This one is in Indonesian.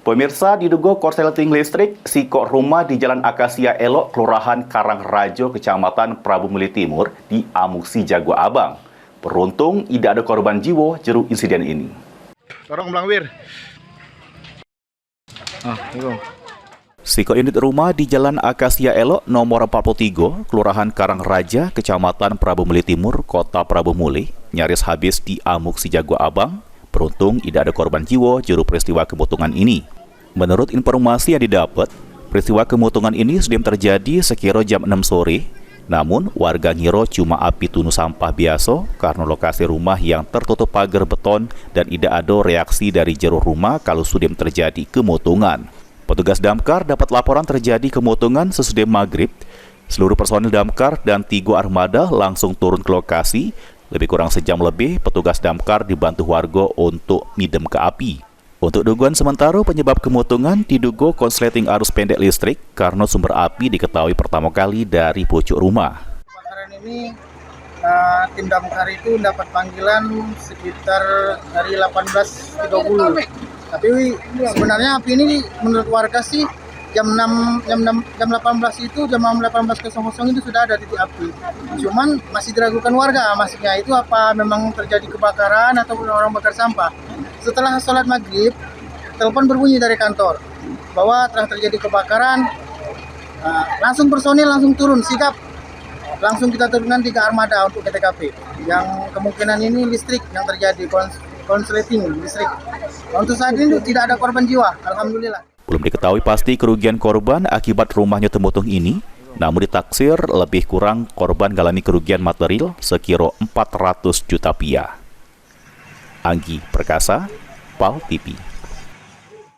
Pemirsa, diduga korsleting listrik, sikok rumah di Jalan Akasia Elok, Kelurahan Karangrajo, Kecamatan Prabu Muli Timur, diamuksi Jaguar Abang. Beruntung tidak ada korban jiwa jeru insiden ini. Tolong belang wir. Sikok unit rumah di Jalan Akasia Elok nomor 43, Kelurahan Karangraja, Kecamatan Prabu Muli Timur, Kota Prabu Muli, nyaris habis diamuksi Jaguar Abang. Beruntung tidak ada korban jiwa juru peristiwa kemutungan ini. Menurut informasi yang didapat, peristiwa kemutungan ini sudah terjadi sekira jam 6 sore. Namun, warga ngira cuma api tunu sampah biasa karena lokasi rumah yang tertutup pagar beton dan tidak ada reaksi dari jero rumah kalau sudah terjadi kemutungan. Petugas damkar dapat laporan terjadi kemutungan sesudah maghrib. Seluruh personil damkar dan 3 armada langsung turun ke lokasi. Lebih kurang sejam lebih, petugas damkar dibantu warga untuk midem ke api. Untuk dugaan sementara, penyebab kemutungan diduga konsleting arus pendek listrik karena sumber api diketahui pertama kali dari pucuk rumah. Kebakaran ini, tim damkar itu dapat panggilan sekitar dari 18.30. Tapi sebenarnya api ini menurut warga sih jam 18 itu, jam 18.00 itu sudah ada titik api. Cuman masih diragukan warga, maksudnya itu apa memang terjadi kebakaran atau orang bakar sampah. Setelah sholat maghrib, telepon berbunyi dari kantor bahwa telah terjadi kebakaran. Langsung personil langsung turun, sigap. Langsung kita turunkan 3 armada untuk ke TKP. Yang kemungkinan ini listrik yang terjadi, konsleting listrik. Untuk saat ini tidak ada korban jiwa, alhamdulillah. Belum diketahui pasti kerugian korban akibat rumahnya temutung ini, namun ditaksir lebih kurang korban mengalami kerugian material sekira 400 juta rupiah. Anggi Perkasa, PAL TV.